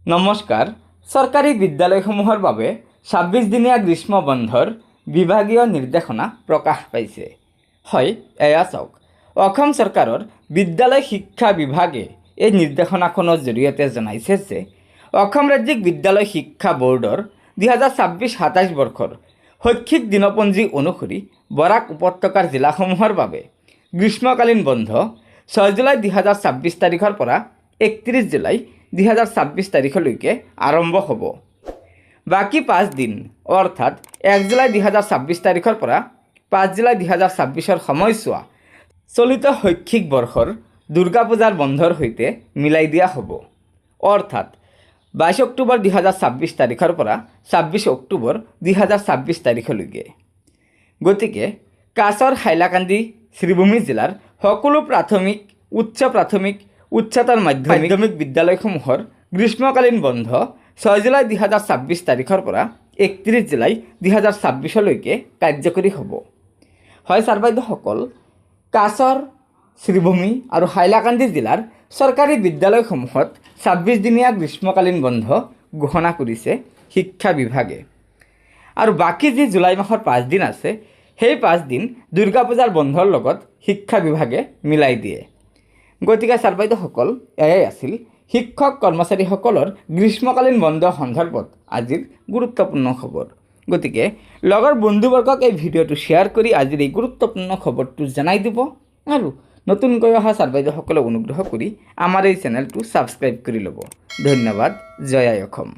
নমস্কাৰ। চৰকাৰী বিদ্যালয়সমূহৰ বাবে ২৬ দিনীয়া গ্ৰীষ্ম বন্ধৰ বিভাগীয় নিৰ্দেশনা প্ৰকাশ পাইছে। হয়, এয়া চাওক, অসম চৰকাৰৰ বিদ্যালয় শিক্ষা বিভাগে এই নিৰ্দেশনাখনৰ জৰিয়তে জনাইছে যে অসম ৰাজ্যিক বিদ্যালয় শিক্ষা বোৰ্ডৰ ২০২৬-২৭ বৰ্ষৰ শৈক্ষিক দিনপঞ্জী অনুসৰি বৰাক উপত্যকাৰ জিলাসমূহৰ বাবে গ্ৰীষ্মকালীন বন্ধ ৬ জুলাই ২০২৬ তাৰিখৰ পৰা ৩১ জুলাই ২০২৬ তাৰিখলৈকে আৰম্ভ হ'ব। বাকী ৫ দিন অৰ্থাৎ ১ জুলাই ২০২৬ তাৰিখৰ পৰা ৫ জুলাই ২০২৬ সময়ছোৱা চলিত শৈক্ষিক বৰ্ষৰ দুৰ্গা পূজাৰ বন্ধৰ সৈতে মিলাই দিয়া হ'ব। অৰ্থাৎ ২২ অক্টোবৰ ২০২৬ তাৰিখৰ পৰা ২৬ অক্টোবৰ ২০২৬ তাৰিখলৈকে। গতিকে কাছৰ হাইলাকান্দি শ্ৰীভূমি জিলাৰ সকলো প্ৰাথমিক, উচ্চ প্ৰাথমিক, উচ্চতৰ মাধ্যমিক বিদ্যালয়সমূহৰ গ্ৰীষ্মকালীন বন্ধ ৬ জুলাই ২০২৬ তাৰিখৰ পৰা ৩১ জুলাই ২০২৬লৈকে কাৰ্যকৰী হ'ব। হয় ছাৰ বাইদেউসকল, কাছৰ, শ্ৰীভূমি আৰু হাইলাকান্দি জিলাৰ চৰকাৰী বিদ্যালয়সমূহত ২৬ দিনীয়া গ্ৰীষ্মকালীন বন্ধ ঘোষণা কৰিছে শিক্ষা বিভাগে। আৰু বাকী যি জুলাই মাহৰ ৫ দিন আছে, সেই ৫ দিন দুৰ্গা পূজাৰ বন্ধৰ লগত শিক্ষা বিভাগে মিলাই দিয়ে। গতিকে ছাৰ বাইদেউসকল, এয়াই আছিল শিক্ষক কৰ্মচাৰীসকলৰ গ্ৰীষ্মকালীন বন্ধ সন্দৰ্ভত আজিৰ গুৰুত্বপূৰ্ণ খবৰ। গতিকে লগৰ বন্ধুবৰ্গক এই ভিডিঅ'টো শ্বেয়াৰ কৰি আজিৰ এই গুৰুত্বপূৰ্ণ খবৰটো জনাই দিব আৰু নতুনকৈ অহা ছাৰ বাইদেউসকলক অনুগ্ৰহ কৰি আমাৰ এই চেনেলটো ছাবস্ক্ৰাইব কৰি ল'ব। ধন্যবাদ। জয় আই অসম।